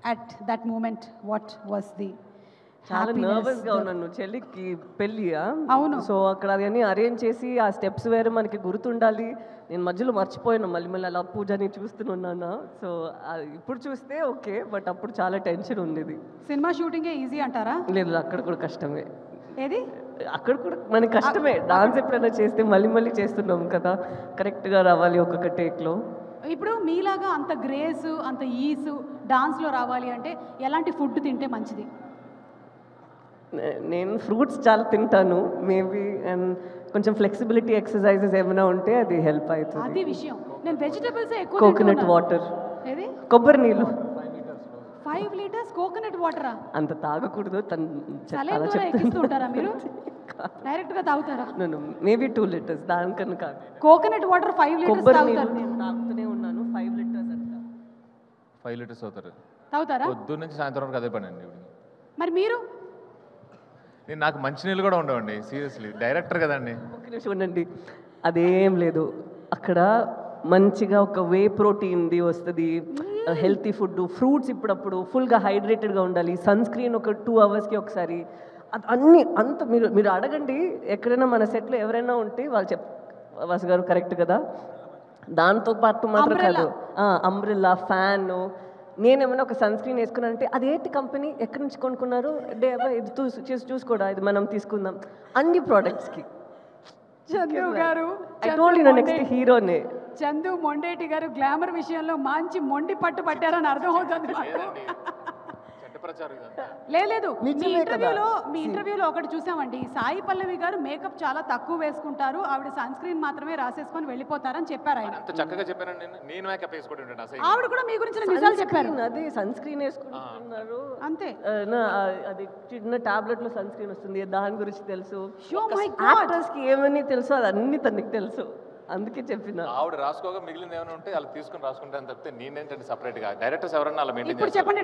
at that moment? What was the చాలా happiness? నర్వస్గా ఉన్నాను. చెల్లికి పెళ్ళియా, అవును. సో అక్కడ అవన్నీ అరేంజ్ చేసి ఆ స్టెప్స్ వేరే మనకి గుర్తుండాలి. నేను మధ్యలో మర్చిపోయాను, మళ్ళీ అలా పూజని చూస్తున్నాను. సో ఇప్పుడు చూస్తే ఓకే, బట్ అప్పుడు చాలా టెన్షన్ ఉండేది. సినిమా షూటింగే ఈజీ అంటారా? లేదు, అక్కడ కూడా కష్టమే. ఏది? అక్కడ కూడా మనకి కష్టమే. డాన్స్ ఎప్పుడైనా చేస్తే మళ్ళీ చేస్తున్నాం కదా, కరెక్ట్గా రావాలి ఒక్కొక్క టేక్లో. ఇప్పుడు మీలాగా అంత గ్రేస్ అంత ఈసు డాన్స్లో రావాలి అంటే ఎలాంటి ఫుడ్ తింటే మంచిది? నేను ఫ్రూట్స్ చాలా తింటాను మేబీ, అండ్ కొంచెం ఫ్లెక్సిబిలిటీ ఎక్సర్సైజెస్ ఏమైనా ఉంటే అది హెల్ప్ అవుతుంది. అది విషయం. నేను వెజిటబుల్స్ ఎక్కువ కోకోనట్ వాటర్, ఏది? కొబ్బరి నీళ్ళు. 5 లీటర్స్ కోకోనట్ వాటరా? అంత తాగకూడదు, సలైన్ ద్వారా ఎక్కిస్తుంటారా మీరు? డైరెక్ట్ గా తాగుతారా? మేబీ 2 లీటర్స్, దానికన్నా కాదు. కోకోనట్ వాటర్ 5 లీటర్స్ కొబ్బరి తాగుతారు? నీళ్ళు తాగుతూనే ఉన్నాను. 5 లీటర్స్ అంట. 5 లీటర్స్ తాగుతారా? పొద్దున్న నుంచి సాయంత్రం వరకు అదే పని అండి. మరి మీరు? నాకు మంచినీళ్ళు కూడా ఉండవండి, సీరియస్లీ. డైరెక్టర్ కదండి. ఒక నిమిషం ఉండండి, అదేం లేదు. అక్కడ మంచిగా ఒక వే ప్రోటీన్ది వస్తుంది, హెల్తీ ఫుడ్, ఫ్రూట్స్ ఇప్పుడప్పుడు, ఫుల్గా హైడ్రేటెడ్గా ఉండాలి, సన్ స్క్రీన్ ఒక 2 అవర్స్కి ఒకసారి, అది అన్నీ అంత మీరు అడగండి ఎక్కడైనా మన సెట్లో ఎవరైనా ఉంటే వాళ్ళు వాసు గారు కరెక్ట్ కదా. దాంతో పాటు మాత్రం కాదు, అంబ్రెల్లా, ఫ్యాను. నేనేమైనా ఒక సన్ స్క్రీన్ వేసుకున్నానంటే అదేంటి కంపెనీ, ఎక్కడి నుంచి కొనుక్కున్నారు, ఇది చూసుకోడా, ఇది మనం తీసుకుందాం, అన్ని ప్రోడక్ట్స్కి. చందు గారు, నెక్స్ట్ హీరోనే చందు మొండేటి గారు గ్లామర్ విషయంలో మంచి మొండి పట్టు పట్టారని అర్థమవుతుంది. లేదు, మీ ఇంటర్వ్యూలో ఒకటి చూసామండి, సాయి పల్లవి గారు మేకప్ చాలా తక్కువ వేసుకుంటారు, ఆవిడ సన్ స్క్రీన్ మాత్రమే రాసేసుకొని వెళ్ళిపోతారని చెప్పారు ఆయన. చక్కగా చెప్పానండి, నేను మేకప్ వేసుకుంటాను. ఆవిడ కూడా మీ గురించి నిజాలు చెప్పారు. అది సన్ స్క్రీన్ వేసుకుంటున్నారు అంతే. అది చిన్న టాబ్లెట్ లో సన్ స్క్రీన్ వస్తుంది, దాని గురించి తెలుసు. యాక్టర్స్ కి ఏమని తెలుసు, అది అన్ని తనకి తెలుసు, అందుకే చెప్పిన. ఆవిడ రాసుకోగా మిగిలింది ఏమైనా ఉంటే అలా తీసుకుని రాసుకుంటాను తప్పితే నేనేంటంటే సపరేట్గా. డైరెక్టర్స్ ఎవరన్నా అలా మెయింటైన్ చెప్పండి.